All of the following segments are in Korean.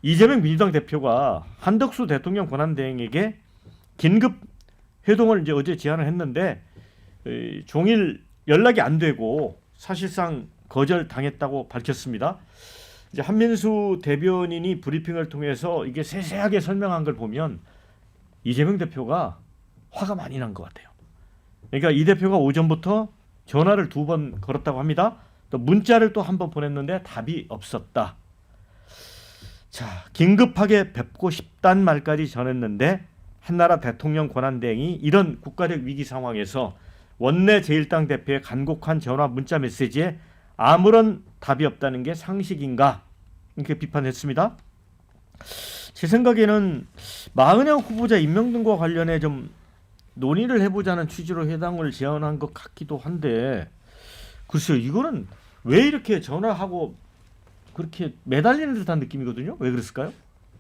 이재명 민주당 대표가 한덕수 대통령 권한대행에게 긴급 회동을 이제 어제 제안을 했는데 종일 연락이 안 되고 사실상 거절당했다고 밝혔습니다. 이제 한민수 대변인이 브리핑을 통해서 이게 세세하게 설명한 걸 보면 이재명 대표가 화가 많이 난 것 같아요. 그러니까 이 대표가 오전부터 전화를 2번 걸었다고 합니다. 또 문자를 또 1번 보냈는데 답이 없었다. 자, 긴급하게 뵙고 싶단 말까지 전했는데 한나라 대통령 권한대행이 이런 국가적 위기 상황에서 원내 제1당 대표의 간곡한 전화 문자 메시지에 아무런 답이 없다는 게 상식인가? 이렇게 비판했습니다. 제 생각에는 마은영 후보자 임명 등과 관련해 좀 논의를 해보자는 취지로 회담을 제안한 것 같기도 한데 글쎄요, 이거는 왜 이렇게 전화하고 그렇게 매달리는 듯한 느낌이거든요. 왜 그랬을까요?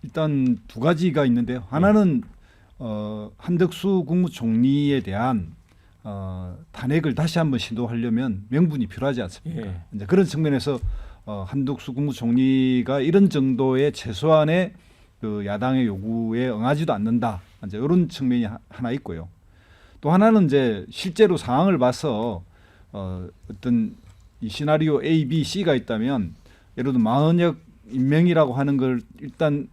일단 두 가지가 있는데요. 하나는 한덕수 국무총리에 대한 탄핵을 다시 한번 시도하려면 명분이 필요하지 않습니까? 예. 이제 그런 측면에서 한덕수 국무총리가 이런 정도의 최소한의 그 야당의 요구에 응하지도 않는다. 이제 이런 측면이 하나 있고요. 또 하나는 이제 실제로 상황을 봐서 어떤 이 시나리오 A, B, C가 있다면 예를 들어 마은혁 임명이라고 하는 걸 일단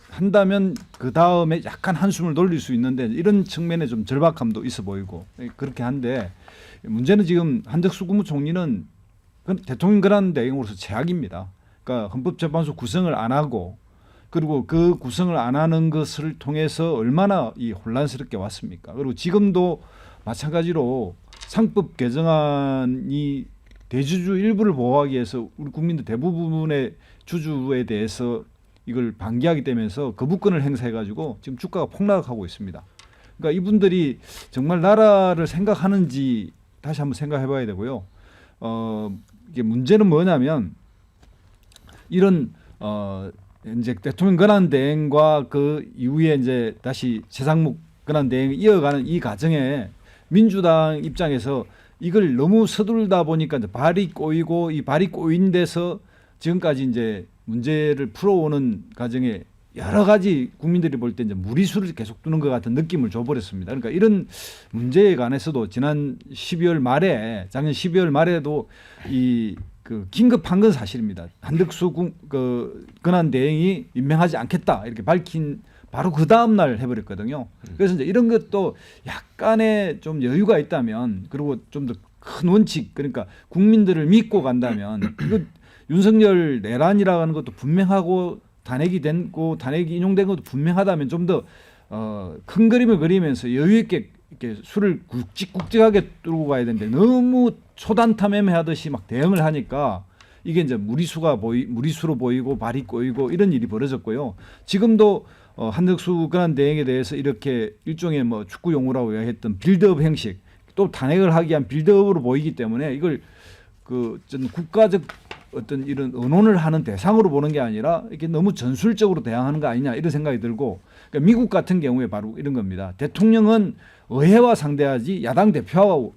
한다면 그 다음에 약간 한숨을 돌릴 수 있는데 이런 측면에 좀 절박함도 있어 보이고 그렇게 한데 문제는 지금 한덕수 국무총리는 대통령 권한대행으로서 제약입니다. 그러니까 헌법재판소 구성을 안 하고 그리고 그 구성을 안 하는 것을 통해서 얼마나 이 혼란스럽게 왔습니까? 그리고 지금도 마찬가지로 상법 개정안이 대주주 일부를 보호하기 위해서 우리 국민들 대부분의 주주에 대해서 이걸 방기하게 되면서 거부권을 행사해가지고 지금 주가가 폭락하고 있습니다. 그러니까 이분들이 정말 나라를 생각하는지 다시 한번 생각해봐야 되고요. 이게 문제는 뭐냐면 이런 이제 대통령 권한대행과 그 이후에 이제 다시 최상목 권한대행을 이어가는 이 과정에 민주당 입장에서 이걸 너무 서둘다 보니까 이제 발이 꼬이고 이 발이 꼬인 데서 지금까지 이제 문제를 풀어오는 과정에 여러 가지 국민들이 볼 때 이제 무리수를 계속 두는 것 같은 느낌을 줘버렸습니다. 그러니까 이런 문제에 관해서도 지난 12월 말에 작년 12월 말에도 이 그 긴급한 건 사실입니다. 한덕수 권한대행이 임명하지 않겠다 이렇게 밝힌 바로 그 다음 날 해버렸거든요. 그래서 이제 이런 것도 약간의 좀 여유가 있다면 그리고 좀 더 큰 원칙 그러니까 국민들을 믿고 간다면 이거 윤석열 내란이라는 것도 분명하고 탄핵이 된고 탄핵이 인용된 것도 분명하다면 좀 더 큰 그림을 그리면서 여유 있게 이렇게 수를 굵직굵직하게 뚫고 가야 되는데 너무 초단타매매하듯이 막 대응을 하니까 이게 이제 무리수로 보이고 발이 꼬이고 이런 일이 벌어졌고요. 지금도 한덕수 권한대행에 대해서 이렇게 일종의 뭐 축구 용어라고 했던 빌드업 형식 또 탄핵을 하기 위한 빌드업으로 보이기 때문에 이걸 그 국가적 어떤 이런 언론을 하는 대상으로 보는 게 아니라 이렇게 너무 전술적으로 대항하는 거 아니냐 이런 생각이 들고 그러니까 미국 같은 경우에 바로 이런 겁니다. 대통령은 의회와 상대하지 야당 대표하고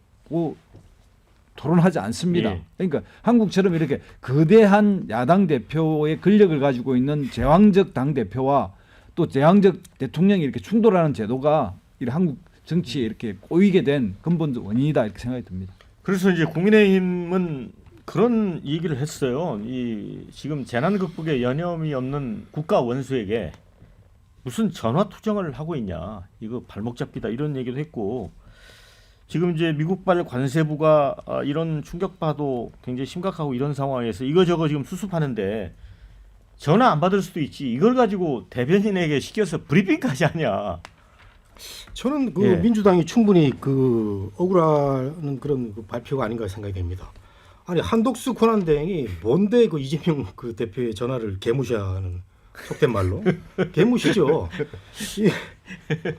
토론하지 않습니다. 예. 그러니까 한국처럼 이렇게 거대한 야당 대표의 권력을 가지고 있는 제왕적 당 대표와 또 제왕적 대통령이 이렇게 충돌하는 제도가 이 한국 정치에 이렇게 꼬이게 된 근본적 원인이다 이렇게 생각이 듭니다. 그래서 이제 국민의힘은 그런 얘기를 했어요. 이 지금 재난 극복에 여념이 없는 국가 원수에게 무슨 전화 투정을 하고 있냐. 이거 발목 잡기다 이런 얘기도 했고 지금 이제 미국발 관세부가 이런 충격파도 굉장히 심각하고 이런 상황에서 이거저거 지금 수습하는데 전화 안 받을 수도 있지. 이걸 가지고 대변인에게 시켜서 브리핑까지 하냐. 저는 그 예. 민주당이 충분히 그 억울한 그런 그 발표가 아닌가 생각이 됩니다. 아니 한덕수 권한대행이 뭔데 그 이재명 그 대표의 전화를 개무시하는 속된 말로 개무시죠.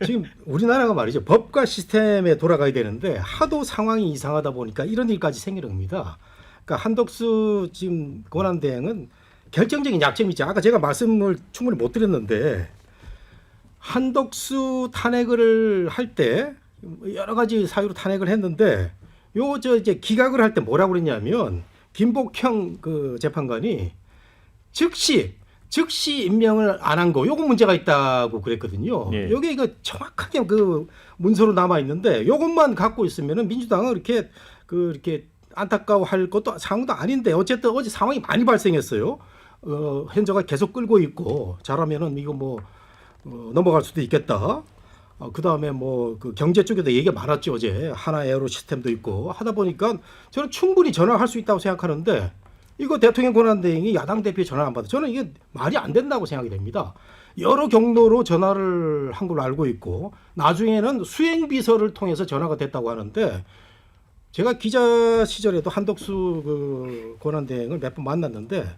지금 우리나라가 말이죠 법과 시스템에 돌아가야 되는데 하도 상황이 이상하다 보니까 이런 일까지 생기는 겁니다. 그러니까 한덕수 지금 권한대행은 결정적인 약점이 있죠. 아까 제가 말씀을 충분히 못 드렸는데 한덕수 탄핵을 할 때 여러 가지 사유로 탄핵을 했는데 이제 기각을 할 때 뭐라고 그랬냐면 김복형 그 재판관이 즉시 즉시 임명을 안 한 거, 요거 문제가 있다고 그랬거든요. 예. 요게 이거 정확하게 그 문서로 남아 있는데 요것만 갖고 있으면은 민주당은 이렇게 안타까워할 것도 상황도 아닌데 어쨌든 어제 상황이 많이 발생했어요. 현저가 계속 끌고 있고 잘하면은 이거 뭐 넘어갈 수도 있겠다. 그 다음에 뭐 그 경제 쪽에도 얘기가 많았죠. 어제 하나 에어로 시스템도 있고 하다 보니까 저는 충분히 전화할 수 있다고 생각하는데 이거 대통령 권한대행이 야당 대표 전화 안 받아. 저는 이게 말이 안 된다고 생각이 됩니다. 여러 경로로 전화를 한 걸로 알고 있고 나중에는 수행비서를 통해서 전화가 됐다고 하는데 제가 기자 시절에도 한덕수 그 권한대행을 몇 번 만났는데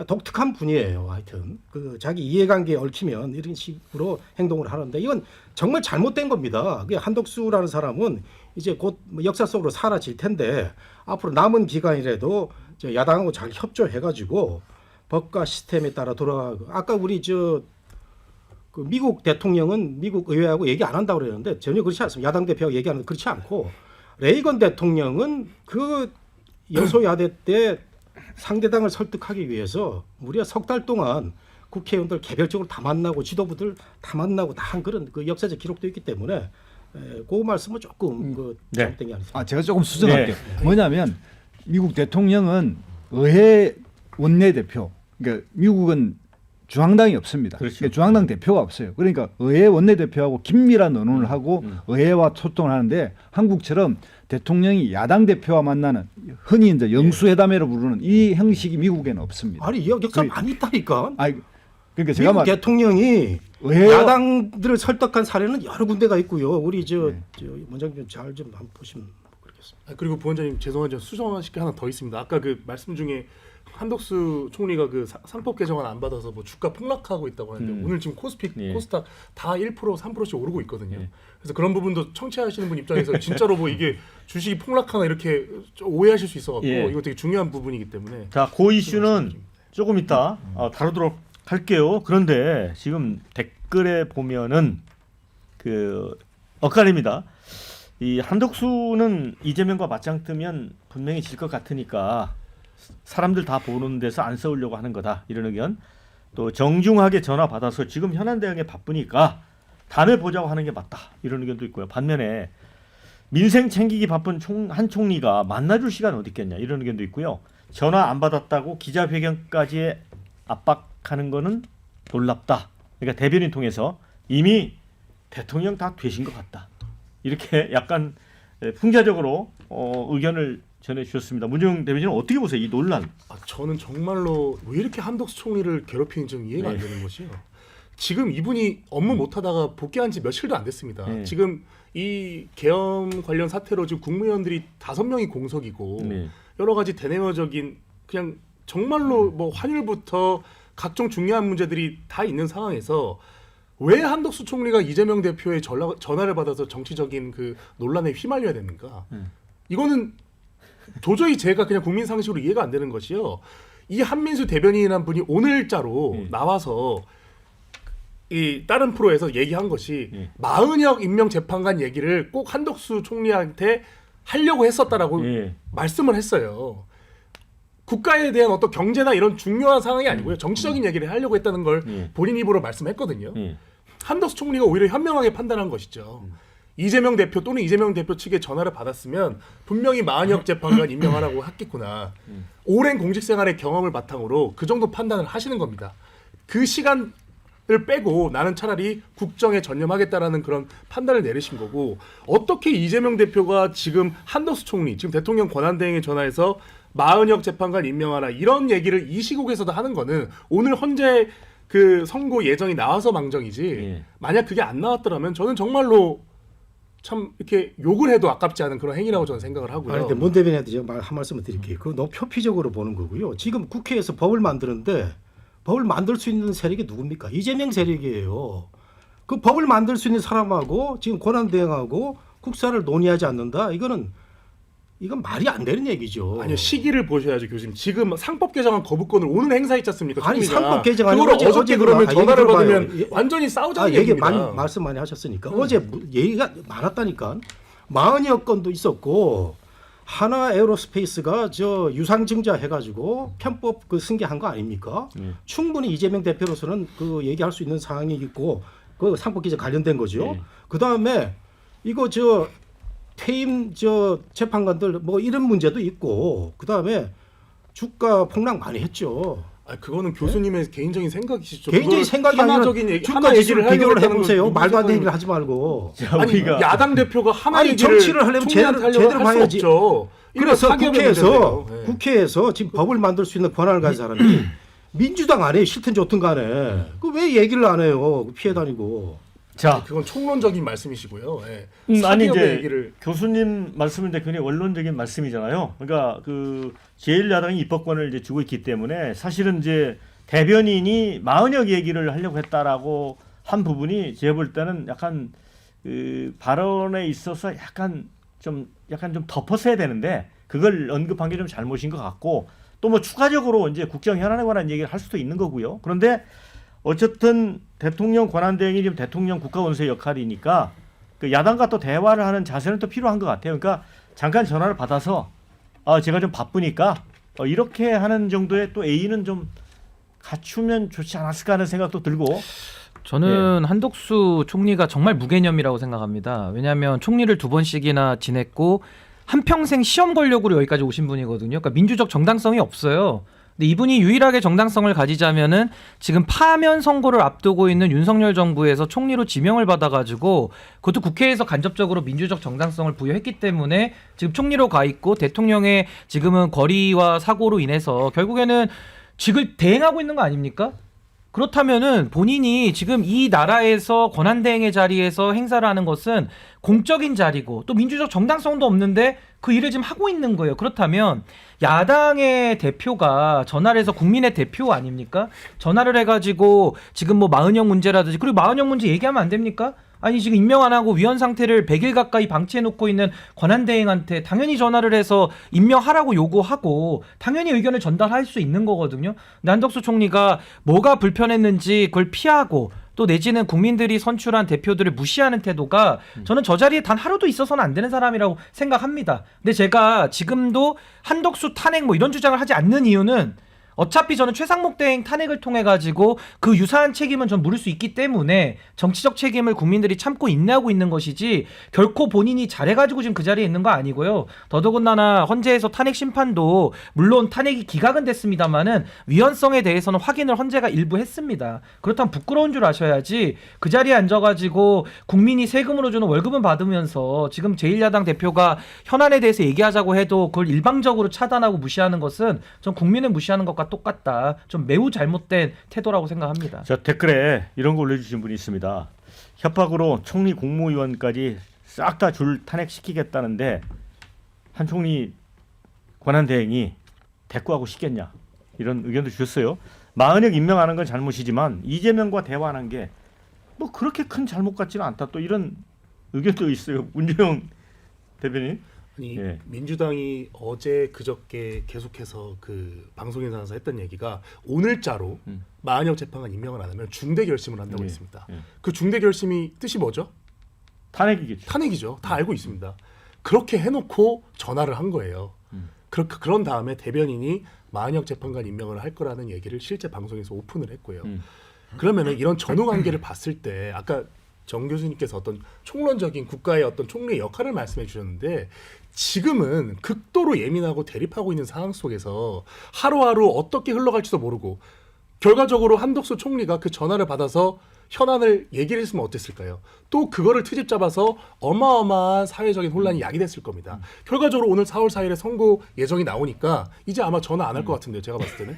독특한 분이에요. 하여튼 그 자기 이해관계에 얽히면 이런 식으로 행동을 하는데 이건 정말 잘못된 겁니다. 그 한덕수라는 사람은 이제 곧 역사 속으로 사라질 텐데 앞으로 남은 기간이라도 저 야당하고 잘 협조해가지고 법과 시스템에 따라 돌아가고 아까 우리 그 미국 대통령은 미국 의회하고 얘기 안 한다고 그랬는데 전혀 그렇지 않습니다. 야당 대표가 얘기하는 그렇지 않고 레이건 대통령은 그 여소야대 때 상대당을 설득하기 위해서 무려 석 달 동안 국회의원들 개별적으로 다 만나고 지도부들 다 만나고 다 한 그런 그 역사적 기록도 있기 때문에 그 말씀은 조금 그 네. 잘못된 게 아니습니다. 제가 조금 수정할게요. 뭐냐면 미국 대통령은 의회 원내대표, 그러니까 미국은 중앙당이 없습니다. 그렇죠. 그러니까 중앙당 대표가 없어요. 그러니까 의회 원내대표하고 긴밀한 의논을 하고 의회와 소통을 하는데 한국처럼 대통령이 야당 대표와 만나는 흔히 이제 영수회담회로 부르는 이 형식이 미국에는 없습니다. 아니 역사 많이 있다니까. 그러니까 제가 미국 대통령이 의회와- 야당들을 설득한 사례는 여러 군데가 있고요. 우리 저 원장님 잘 좀 한번 보시면 그렇겠습니다. 그리고 부원장님 죄송하지만 수정하실 게 하나 더 있습니다. 아까 그 말씀 중에 한덕수 총리가 그 상법 개정안 안 받아서 뭐 주가 폭락하고 있다고 하는데 오늘 지금 코스피, 예. 코스닥 다 1%, 3%씩 오르고 있거든요. 그래서 그런 부분도 청취하시는 분 입장에서 진짜로 뭐 이게 주식이 폭락하나 이렇게 좀 오해하실 수 있어갖고 예. 이거 되게 중요한 부분이기 때문에 자, 그 이슈는 조금 이따 다루도록 할게요. 그런데 지금 댓글에 보면은 그 엇갈립니다. 이 한덕수는 이재명과 맞짱 뜨면 분명히 질 것 같으니까 사람들 다 보는 데서 안 싸우려고 하는 거다 이런 의견. 또 정중하게 전화 받아서 지금 현안 대응에 바쁘니까 다음에 보자고 하는 게 맞다 이런 의견도 있고요. 반면에 민생 챙기기 바쁜 한 총리가 만나줄 시간 어디 있겠냐 이런 의견도 있고요. 전화 안 받았다고 기자회견까지 압박하는 거는 놀랍다. 그러니까 대변인 통해서 이미 대통령 다 되신 것 같다. 이렇게 약간 풍자적으로 의견을 전해주셨습니다. 문정 대변인은 어떻게 보세요? 이 논란. 저는 정말로 왜 이렇게 한덕수 총리를 괴롭히는지 좀 이해가 안 되는 것이요. 지금 이분이 업무 못하다가 복귀한 지 며칠도 안 됐습니다. 네. 지금 이 계엄 관련 사태로 지금 국무위원들이 5명이 공석이고 네. 여러 가지 대내외적인 그냥 정말로 뭐 환율부터 각종 중요한 문제들이 다 있는 상황에서 왜 한덕수 총리가 이재명 대표의 전화를 받아서 정치적인 그 논란에 휘말려야 됩니까? 이거는 도저히 제가 그냥 국민 상식으로 이해가 안 되는 것이요. 이 한민수 대변인이라는 분이 오늘자로 나와서 이 다른 프로에서 얘기한 것이 마은혁 임명 재판관 얘기를 꼭 한덕수 총리한테 하려고 했었다라고 말씀을 했어요. 국가에 대한 어떤 경제나 이런 중요한 상황이 아니고요. 정치적인 얘기를 하려고 했다는 걸 본인 입으로 말씀했거든요. 한덕수 총리가 오히려 현명하게 판단한 것이죠. 이재명 대표 또는 이재명 대표 측에 전화를 받았으면 분명히 마은혁 재판관 임명하라고 했겠구나. 오랜 공직생활의 경험을 바탕으로 그 정도 판단을 하시는 겁니다. 그 시간을 빼고 나는 차라리 국정에 전념하겠다라는 그런 판단을 내리신 거고 어떻게 이재명 대표가 지금 한덕수 총리, 지금 대통령 권한대행에 전화해서 마은혁 재판관 임명하라 이런 얘기를 이 시국에서도 하는 거는 오늘 헌재 그 선고 예정이 나와서 망정이지 만약 그게 안 나왔더라면 저는 정말로 참 이렇게 욕을 해도 아깝지 않은 그런 행위라고 저는 생각을 하고요. 아니, 근데 문 대변인한테 제가 한 말씀을 드릴게요. 그거 너무 표피적으로 보는 거고요. 지금 국회에서 법을 만드는데 법을 만들 수 있는 세력이 누굽니까? 이재명 세력이에요. 그 법을 만들 수 있는 사람하고 지금 권한대행하고 국사를 논의하지 않는다? 이건 말이 안 되는 얘기죠. 아니요, 시기를 보셔야죠, 교수님. 지금 상법 개정안 거부권을 오늘 행사했지 않습니까? 아니, 총리가. 상법 개정안이 그걸 어제 어저께 그러면 그러나, 전화를 얘기 받으면 들어봐요. 완전히 싸우자는 얘기 얘기입니다. 말씀 많이 하셨으니까 어제 얘기가 많았다니까. 마은혁 건도 있었고 하나 에어로스페이스가 저 유상증자 해가지고 편법 그 승계한 거 아닙니까? 충분히 이재명 대표로서는 그 얘기할 수 있는 사항이 있고 그 상법기재 관련된 거죠. 그 다음에 이거 저 퇴임 저 재판관들 뭐 이런 문제도 있고 그 다음에 주가 폭락 많이 했죠. 아, 그거는 교수님의 개인적인 생각이시죠. 개인적인 생각이 아니라 하나적인 얘기, 주가 하나 지수를 얘기를 비교를 하려고 해보세요. 했다는 말도 안 되는 건 얘기를 하지 말고. 자, 아니 우리가 야당 대표가 하나 아니, 얘기를 정치를 하려면 총리한테 제대로 하려고 할수 해야지. 없죠. 이건 그래서 사기업의 국회에서 문제인데요. 예. 국회에서 지금 법을 만들 수 있는 권한을 가진 사람이 민주당 안에 싫든 좋든 간에 그 왜 얘기를 안 해요? 피해 다니고. 자, 그건 총론적인 말씀이시고요. 예. 아니 사기업의 이제 얘기를 교수님 말씀인데 굉장히 원론적인 말씀이잖아요. 그러니까 그 제1야당이 입법권을 이제 주고 있기 때문에 사실은 이제 대변인이 마흔역 얘기를 하려고 했다라고 한 부분이 제가 볼 때는 약간 그 발언에 있어서 약간 좀 덮었어야 되는데 그걸 언급한 게 좀 잘못인 것 같고 또 뭐 추가적으로 이제 국정 현안에 관한 얘기를 할 수도 있는 거고요. 그런데 어쨌든 대통령 권한대행이 지금 대통령 국가원수의 역할이니까 그 야당과 또 대화를 하는 자세는 또 필요한 것 같아요. 그러니까 잠깐 전화를 받아서 제가 좀 바쁘니까 이렇게 하는 정도의 또 A는 좀 갖추면 좋지 않았을까 하는 생각도 들고 저는 한덕수 총리가 정말 무개념이라고 생각합니다. 왜냐하면 총리를 2번씩이나 지냈고 한평생 시험 권력으로 여기까지 오신 분이거든요. 그러니까 민주적 정당성이 없어요. 근데 이분이 유일하게 정당성을 가지자면은 지금 파면 선고를 앞두고 있는 윤석열 정부에서 총리로 지명을 받아가지고 그것도 국회에서 간접적으로 민주적 정당성을 부여했기 때문에 지금 총리로 가 있고 대통령의 지금은 거리와 사고로 인해서 결국에는 직을 대행하고 있는 거 아닙니까? 그렇다면은 본인이 지금 이 나라에서 권한대행의 자리에서 행사를 하는 것은 공적인 자리고 또 민주적 정당성도 없는데 그 일을 지금 하고 있는 거예요. 그렇다면 야당의 대표가 전화를 해서 국민의 대표 아닙니까? 전화를 해가지고 지금 뭐 마은영 문제라든지 그리고 마은영 문제 얘기하면 안 됩니까? 아니 지금 임명 안 하고 위헌 상태를 100일 가까이 방치해놓고 있는 권한대행한테 당연히 전화를 해서 임명하라고 요구하고 당연히 의견을 전달할 수 있는 거거든요. 근데 한덕수 총리가 뭐가 불편했는지 그걸 피하고 또 내지는 국민들이 선출한 대표들을 무시하는 태도가 저는 저 자리에 단 하루도 있어서는 안 되는 사람이라고 생각합니다. 근데 제가 지금도 한덕수 탄핵 뭐 이런 주장을 하지 않는 이유는 어차피 저는 최상목 대행 탄핵을 통해 가지고 그 유사한 책임은 전 물을 수 있기 때문에 정치적 책임을 국민들이 참고 인내하고 있는 것이지 결코 본인이 잘해가지고 지금 그 자리에 있는 거 아니고요. 더더군다나 헌재에서 탄핵 심판도 물론 탄핵이 기각은 됐습니다만은 위헌성에 대해서는 확인을 헌재가 일부 했습니다. 그렇다면 부끄러운 줄 아셔야지 그 자리에 앉아가지고 국민이 세금으로 주는 월급은 받으면서 지금 제1야당 대표가 현안에 대해서 얘기하자고 해도 그걸 일방적으로 차단하고 무시하는 것은 전 국민을 무시하는 것과 똑같다. 좀 매우 잘못된 태도라고 생각합니다. 자, 댓글에 이런 거 올려주신 분이 있습니다. 협박으로 총리 국무위원까지 싹 다 줄 탄핵시키겠다는데 한 총리 권한대행이 대꾸하고 싶겠냐 이런 의견도 주셨어요. 마은혁 임명하는 건 잘못이지만 이재명과 대화하는 게 뭐 그렇게 큰 잘못 같지는 않다. 또 이런 의견도 있어요. 문재영 대변인. 아니 예. 민주당이 어제 그저께 계속해서 그 방송에 나와서 했던 얘기가 오늘자로 마은혁 재판관 임명을 안 하면 중대 결심을 한다고 예. 했습니다. 예. 그 중대 결심이 뜻이 뭐죠? 탄핵이겠죠. 탄핵이죠. 다 알고 있습니다. 그렇게 해놓고 전화를 한 거예요. 그런 다음에 대변인이 마은혁 재판관 임명을 할 거라는 얘기를 실제 방송에서 오픈을 했고요. 그러면은 이런 전후 관계를 봤을 때 아까 정 교수님께서 어떤 총론적인 국가의 어떤 총리의 역할을 말씀해 주셨는데 지금은 극도로 예민하고 대립하고 있는 상황 속에서 하루하루 어떻게 흘러갈지도 모르고 결과적으로 한덕수 총리가 그 전화를 받아서 현안을 얘기를 했으면 어땠을까요? 또 그거를 트집 잡아서 어마어마한 사회적인 혼란이 야기됐을 겁니다. 결과적으로 오늘 4월 4일에 선고 예정이 나오니까 이제 아마 전화 안 할 것 같은데요. 제가 봤을 때는.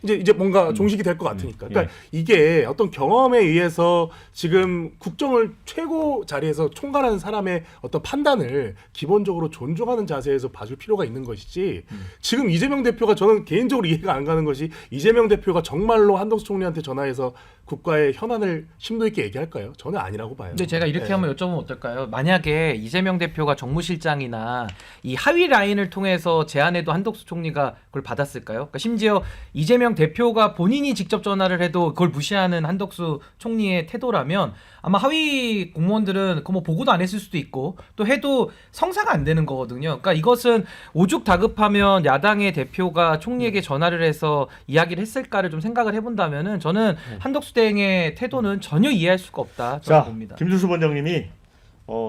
이제 뭔가 종식이 될 것 같으니까. 그러니까 이게 어떤 경험에 의해서 지금 국정을 최고 자리에서 총괄하는 사람의 어떤 판단을 기본적으로 존중하는 자세에서 봐줄 필요가 있는 것이지 지금 이재명 대표가 저는 개인적으로 이해가 안 가는 것이 이재명 대표가 정말로 한덕수 총리한테 전화해서 국가의 현안을 심도 있게 얘기할까요? 저는 아니라고 봐요. 근데 제가 이렇게 한번 여쭤보면 어떨까요? 만약에 이재명 대표가 정무실장이나 이 하위 라인을 통해서 제안해도 한덕수 총리가 그걸 받았을까요? 그러니까 심지어 이재명 이재명 대표가 본인이 직접 전화를 해도 그걸 무시하는 한덕수 총리의 태도라면 아마 하위 공무원들은 그거 뭐 보고도 안 했을 수도 있고 또 해도 성사가 안 되는 거거든요. 그러니까 이것은 오죽 다급하면 야당의 대표가 총리에게 전화를 해서 이야기를 했을까를 좀 생각을 해본다면은 저는 한덕수 대행의 태도는 전혀 이해할 수가 없다. 저는 자, 봅니다. 김준수 원장님이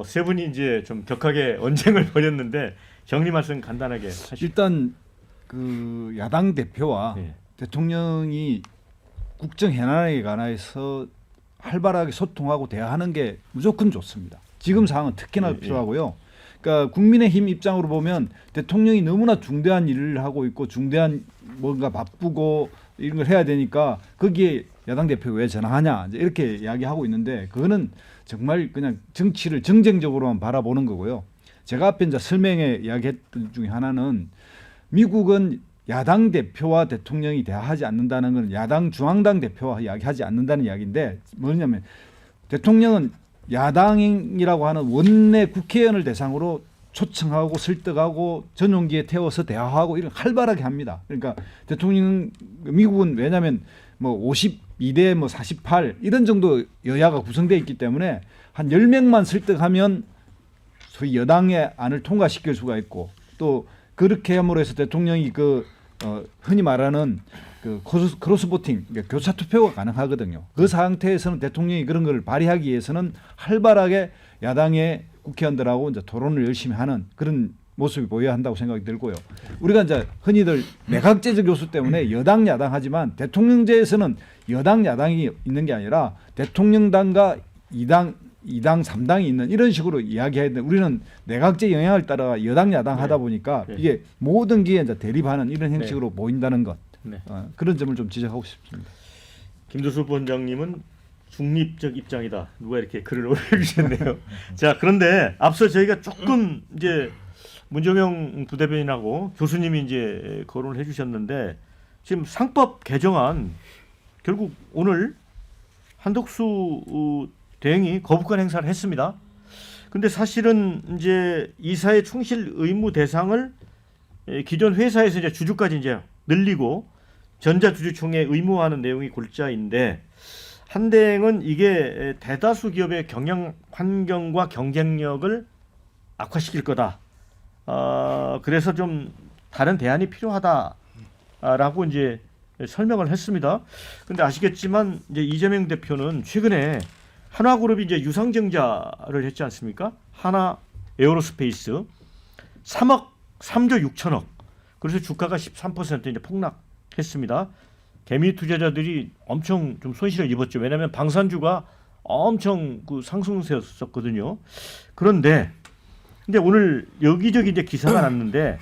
세 분이 이제 좀 격하게 언쟁을 벌였는데 정리 말씀 간단하게 하시죠. 일단 그 야당 대표와 네. 대통령이 국정 현안에 관해서 활발하게 소통하고 대화하는 게 무조건 좋습니다. 지금 상황은 특히나 네, 필요하고요. 그러니까 국민의힘 입장으로 보면 대통령이 너무나 중대한 일을 하고 있고 중대한 뭔가 바쁘고 이런 걸 해야 되니까 거기에 야당 대표가 왜 전화하냐 이제 이렇게 이야기하고 있는데 그거는 정말 그냥 정치를 정쟁적으로만 바라보는 거고요. 제가 앞에 이제 설명에 이야기했던 중에 하나는 미국은 야당 대표와 대통령이 대화하지 않는다는 건 야당 중앙당 대표와 이야기하지 않는다는 이야기인데 뭐냐면 대통령은 야당이라고 하는 원내 국회의원을 대상으로 초청하고 설득하고 전용기에 태워서 대화하고 이런 활발하게 합니다. 그러니까 대통령 미국은 왜냐하면 뭐 52대 뭐 48 이런 정도 여야가 구성되어 있기 때문에 한 10명만 설득하면 소위 여당의 안을 통과시킬 수가 있고 또 그렇게 함으로 해서 대통령이 흔히 말하는 그 크로스보팅 그러니까 교차 투표가 가능하거든요. 그 상태에서는 대통령이 그런 걸 발휘하기 위해서는 활발하게 야당의 국회의원들하고 이제 토론을 열심히 하는 그런 모습이 보여야 한다고 생각이 들고요. 우리가 이제 흔히들 내각제적 요소 때문에 여당 야당 하지만 대통령제에서는 여당 야당이 있는 게 아니라 대통령당과 2당 3당이 있는 이런 식으로 이야기해야 되는데 우리는 내각제 영향을 따라 여당 야당 하다 보니까 네. 이게 모든 게 이제 대립하는 이런 형식으로 보인다는 것 네. 그런 점을 좀 지적하고 싶습니다. 김두수 원장님은 중립적 입장이다. 누가 이렇게 글을 올려주셨네요. 자, 그런데 앞서 저희가 조금 이제 문정영 부대변인하고 교수님이 이제 거론을 해주셨는데 지금 상법 개정안 결국 오늘 한덕수 대행이 거부권 행사를 했습니다. 근데 사실은 이제 이사의 충실 의무 대상을 기존 회사에서 이제 주주까지 이제 늘리고 전자주주총회 의무화하는 내용이 골자인데 한대행은 이게 대다수 기업의 경영 환경과 경쟁력을 악화시킬 거다. 그래서 좀 다른 대안이 필요하다라고 이제 설명을 했습니다. 근데 아시겠지만 이제 이재명 대표는 최근에 한화그룹이 이제 유상증자를 했지 않습니까? 하나 에어로스페이스 3조 6천억. 그래서 주가가 13% 이제 폭락했습니다. 개미 투자자들이 엄청 좀 손실을 입었죠. 왜냐하면 방산주가 엄청 그 상승세였었거든요. 그런데 근데 오늘 여기저기 이제 기사가 났는데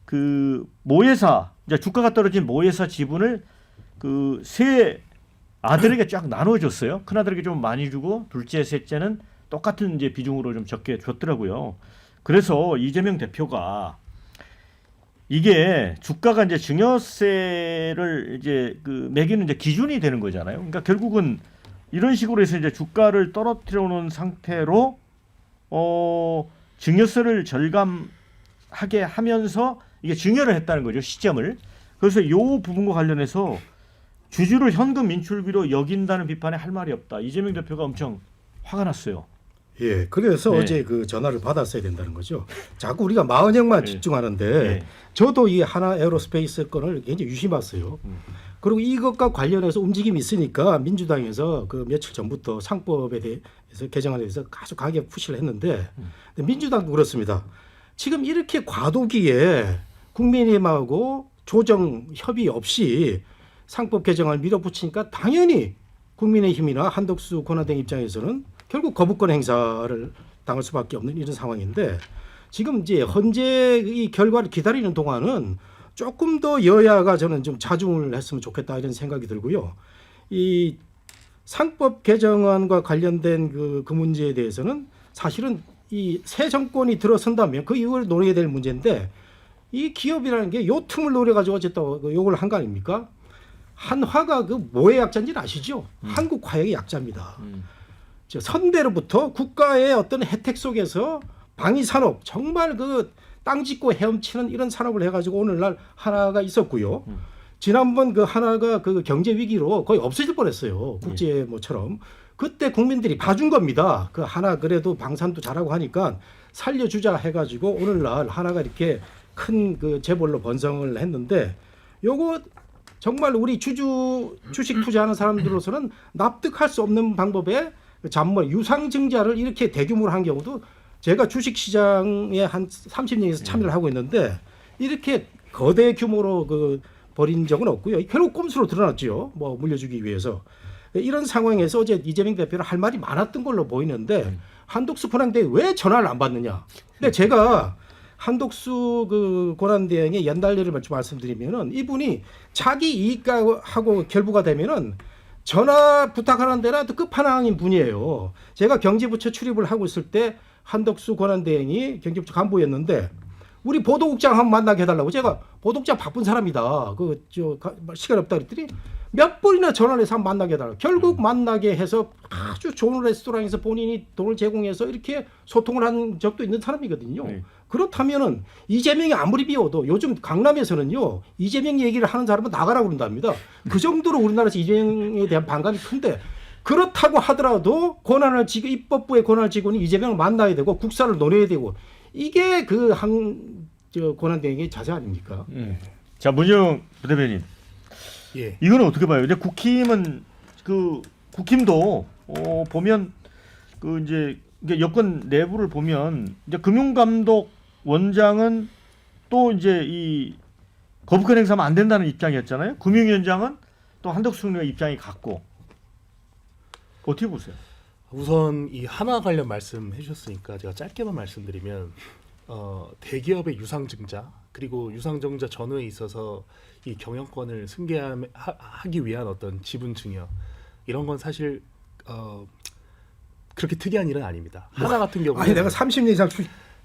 그 모회사 이제 주가가 떨어진 모회사 지분을 그 세 아들에게 쫙 나눠줬어요. 큰 아들에게 좀 많이 주고 둘째, 셋째는 똑같은 이제 비중으로 좀 적게 줬더라고요. 그래서 이재명 대표가 이게 주가가 이제 증여세를 이제 그 매기는 이제 기준이 되는 거잖아요. 그러니까 결국은 이런 식으로 해서 이제 주가를 떨어뜨려 놓은 상태로 증여세를 절감하게 하면서 이게 증여를 했다는 거죠. 시점을. 그래서 이 부분과 관련해서 주주를 현금 인출비로 여긴다는 비판에 할 말이 없다. 이재명 대표가 엄청 화가 났어요. 예, 그래서 네. 어제 그 전화를 받았어야 된다는 거죠. 자꾸 우리가 마은영만 네. 집중하는데 네. 저도 이 하나 에어로스페이스 건을 굉장히 유심히 봤어요. 그리고 이것과 관련해서 움직임이 있으니까 민주당에서 그 며칠 전부터 상법에 대해서 개정안에 대해서 아주 강하게 푸시를 했는데 근데 민주당도 그렇습니다. 지금 이렇게 과도기에 국민의힘하고 조정 협의 없이 상법 개정안을 밀어붙이니까 당연히 국민의힘이나 한덕수 권한대행 입장에서는 결국 거부권 행사를 당할 수밖에 없는 이런 상황인데 지금 이제 헌재의 결과를 기다리는 동안은 조금 더 여야가 저는 좀 자중을 했으면 좋겠다 이런 생각이 들고요. 이 상법 개정안과 관련된 그 문제에 대해서는 사실은 이 새 정권이 들어선다면 그 이후를 논의해야 될 문제인데 이 기업이라는 게 요 틈을 노려가지고 어쨌든 요걸 한 거 아닙니까? 한화가 그 뭐의 약자인지는 아시죠? 한국 화약의 약자입니다. 선대로부터 국가의 어떤 혜택 속에서 방위산업 정말 그 땅 짓고 헤엄치는 이런 산업을 해가지고 오늘날 하나가 있었고요. 지난번 그 하나가 그 경제 위기로 거의 없어질 뻔했어요. 국제 뭐처럼. 그때 국민들이 봐준 겁니다. 그 하나 그래도 방산도 잘하고 하니까 살려주자 해가지고 오늘날 하나가 이렇게 큰 그 재벌로 번성을 했는데 요거 정말 우리 주식 투자하는 사람들로서는 납득할 수 없는 방법에 잔머 유상증자를 이렇게 대규모로 한 경우도 제가 주식 시장에 한 30년에서 참여를 하고 있는데 이렇게 거대 규모로 그 벌인 적은 없고요. 결국 꼼수로 드러났죠. 뭐 물려주기 위해서. 이런 상황에서 어제 이재명 대표는 할 말이 많았던 걸로 보이는데 한독수 권한대행 왜 전화를 안 받느냐. 근데 제가 한독수 그 권한대행의 연달래를 말씀드리면은 이분이 자기 이익하고 결부가 되면은 전화 부탁하는 데나 또 끝판왕인 분이에요. 제가 경제부처 출입을 하고 있을 때 한덕수 권한대행이 경제부처 간부였는데 우리 보도국장 한번 만나게 해달라고 제가 보도국장 바쁜 사람이다. 시간 없다 그랬더니 몇 번이나 전화를 해서 한번 만나게 해달라고. 결국 만나게 해서 아주 좋은 레스토랑에서 본인이 돈을 제공해서 이렇게 소통을 한 적도 있는 사람이거든요. 네. 그렇다면은 이재명이 아무리 비워도 요즘 강남에서는요 이재명 얘기를 하는 사람은 나가라고 그런답니다. 그 정도로 우리나라에서 이재명에 대한 반감이 큰데 그렇다고 하더라도 권한을 지고 입법부의 권한을 지고는 이재명을 만나야 되고 국사를 노려야 되고 이게 그 권한대행의 자세 아닙니까? 자 문재용 부대변인 예. 이거는 어떻게 봐요? 근데 국힘도 보면 그 이제 이게 여권 내부를 보면 이제 금융감독 원장은 또 이제 이 거부권 행사하면 안 된다는 입장이었잖아요. 금융위원장은 또 한덕수 총리가 입장이 같고 어떻게 보세요? 우선 이 하나 관련 말씀해 주셨으니까 제가 짧게만 말씀드리면 대기업의 유상증자 그리고 유상증자 전후에 있어서 이 경영권을 승계하기 위한 어떤 지분 증여 이런 건 사실 그렇게 특이한 일은 아닙니다. 하나 같은 경우는 아니 내가 30년 이상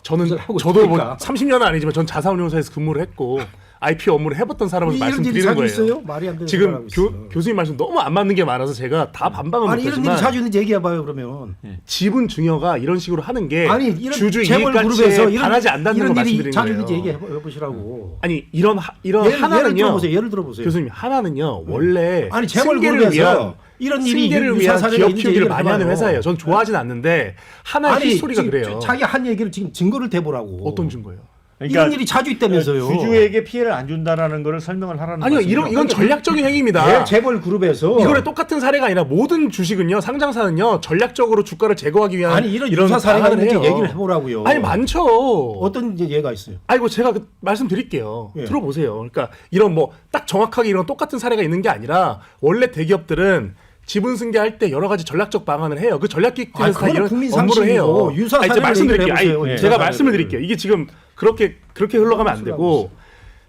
저도 있으니까. 뭐 30년은 아니지만 전 자산운용사에서 근무를 했고 IPO 업무를 해봤던 사람으로서 이런 일이 말씀드리는 자주 거예요. 있어요? 말이 안 되는 지금 소리 하고 있어. 교수님 말씀 너무 안 맞는 게 많아서 제가 다 반박은 아니 이런 일이 못하지만 자주 있는지 얘기해봐요 그러면. 지분 증여가 이런 식으로 하는 게 아니 이런 주주 재벌 이익가치에 그룹에서 반하지 않는다는 걸 이런 일이 말씀드리는 자주 거예요. 있는지 얘기해보시라고. 아니 이런 예를 하나는요. 들어보세요. 예를 들어보세요. 교수님 하나는요 원래 아니 재벌 승계를 그룹에서 위한 이런 일이 승계를 유사 위한 사례가 기업 있는지 키우기를 얘기를 많이 하는 해봐요. 회사예요. 전 좋아하진 않는데 하나의 아니 히스토리가 지금 그래요. 자기 한 얘기를 지금 증거를 대보라고. 어떤 증거예요? 이런 일이 자주 있다면서요. 주주에게 피해를 안 준다라는 것을 설명을 하라는 아니요 말씀이죠. 이건 전략적인 행위입니다. 재벌 그룹에서 이거랑 똑같은 사례가 아니라 모든 주식은요 상장사는요 전략적으로 주가를 제거하기 위한 아니 이런 유사 사례가 방안을 있는지 해요. 얘기를 해보라고요. 아니 많죠. 어떤 이제 예가 있어요. 아이고 제가 말씀드릴게요. 예. 들어보세요. 그러니까 이런 뭐 딱 정확하게 이런 똑같은 사례가 있는 게 아니라 원래 대기업들은 지분 승계할 때 여러 가지 전략적 방안을 해요. 그 전략 기획팀에서 다 그거는 이런 국민 업무를 해요. 상식이고 유사 아니, 제가 사례를 말씀드릴게요. 얘기를 해보세요. 아니, 예. 제가 유사 말씀을 사례를. 드릴게요. 이게 지금 그렇게 흘러가면 안 되고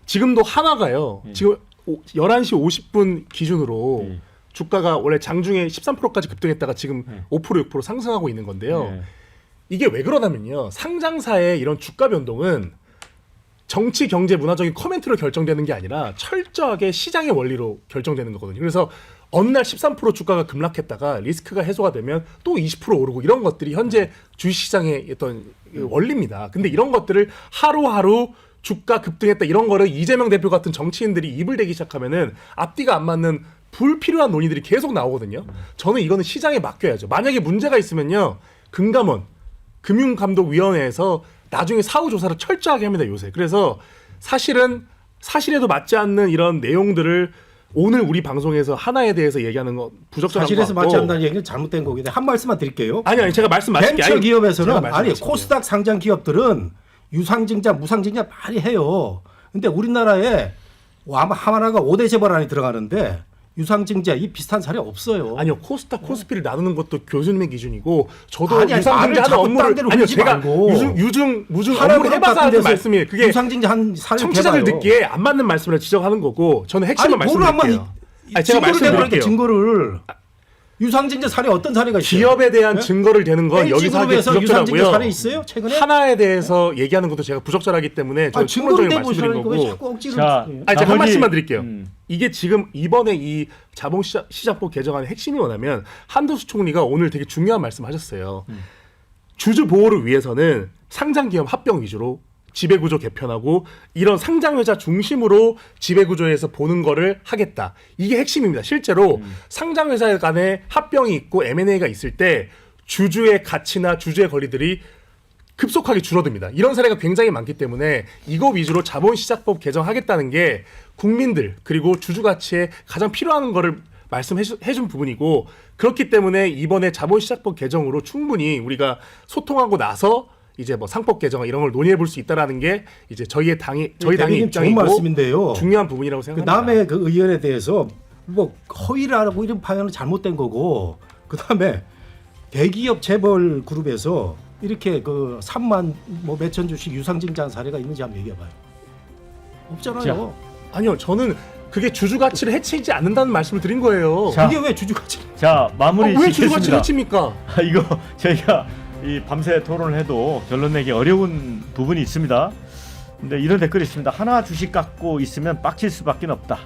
지금도 하나가요. 지금 11시 50분 기준으로 주가가 원래 장중에 13%까지 급등했다가 지금 5% 6% 상승하고 있는 건데요. 이게 왜 그러냐면요. 상장사의 이런 주가 변동은 정치, 경제, 문화적인 코멘트로 결정되는 게 아니라 철저하게 시장의 원리로 결정되는 거거든요. 그래서 어느 날 13% 주가가 급락했다가 리스크가 해소가 되면 또 20% 오르고 이런 것들이 현재 주식시장의 어떤 원리입니다. 근데 이런 것들을 하루하루 주가 급등했다 이런 거를 이재명 대표 같은 정치인들이 입을 대기 시작하면은 앞뒤가 안 맞는 불필요한 논의들이 계속 나오거든요. 저는 이거는 시장에 맡겨야죠. 만약에 문제가 있으면요. 금감원, 금융감독위원회에서 나중에 사후 조사를 철저하게 합니다, 요새. 그래서 사실에도 맞지 않는 이런 내용들을 오늘 우리 방송에서 하나에 대해서 얘기하는 건 부적절한 것 사실에서 같고. 맞지 않는다는 얘기는 잘못된 거기 때문에 한 말씀만 드릴게요. 아니 제가 말씀 마칠게요. 벤처 아니, 기업에서는 제가 말씀 아니 마칠게요. 코스닥 상장 기업들은 유상증자, 무상증자 많이 해요. 근데 우리나라에 하나가 5대 재벌 안에 들어가는데 유상증자 이 비슷한 사례 없어요. 아니요 코스닥 코스피를 나누는 것도 교수님의 기준이고 저도 아니, 말을 유상증자 하는 자꾸 딴 업무를 데로 아니요 흘리지 제가 말고. 무중 하나 업무를 해봐서 같은 하는 데서 말씀이에요. 그게 유상증자 한 사례 청취자들 해봐요. 듣기에 안 맞는 말씀을 지적하는 거고 저는 핵심을 말씀드릴게요. 아니, 제가 말씀드릴게요. 증거를 유상증자 사례 어떤 사례가 있어요? 기업에 대한 네? 증거를 대는 건 여기서 하기 LG그룹에서 유상증자 부적절하고요. 사례 있어요? 최근에? 하나에 대해서 얘기하는 것도 제가 부적절하기 때문에 저는 증거를 총론적인 말씀드린 대보시라니까 왜 거고. 자꾸 억지로 자, 예. 아니 제가 한 나머지- 말씀만 드릴게요. 이게 지금 이번에 이 자본시장법 개정안의 핵심이 뭐냐면 한덕수 총리가 오늘 되게 중요한 말씀하셨어요. 주주 보호를 위해서는 상장 기업 합병 위주로 지배구조 개편하고 이런 상장회사 중심으로 지배구조에서 보는 거를 하겠다. 이게 핵심입니다. 실제로 상장회사 간에 합병이 있고 M&A가 있을 때 주주의 가치나 주주의 권리들이 급속하게 줄어듭니다. 이런 사례가 굉장히 많기 때문에 이거 위주로 자본시장법 개정하겠다는 게 국민들 그리고 주주 가치에 가장 필요한 거를 말씀해준 부분이고 그렇기 때문에 이번에 자본시장법 개정으로 충분히 우리가 소통하고 나서 이제 뭐 상법 개정 이런 걸 논의해 볼 수 있다라는 게 이제 저희 당의 좋은 입장이고 말씀인데요. 중요한 부분이라고 그 생각합니다. 남의 그 의견에 대해서 뭐 허위라고 이런 방향은 잘못된 거고 그 다음에 대기업 재벌 그룹에서 이렇게 그 3만 뭐 몇천 주씩 유상증자한 사례가 있는지 한번 얘기해봐요. 없잖아요. 아니요, 저는 그게 주주 가치를 해치지 않는다는 말씀을 드린 거예요. 자, 그게 왜 주주 가치? 자 마무리 왜 주주 가치를 짓겠습니다. 해칩니까? 이거 저희가 이 밤새 토론을 해도 결론 내기 어려운 부분이 있습니다. 근데 이런 댓글이 있습니다. 하나 주식 갖고 있으면 빡칠 수밖에 없다.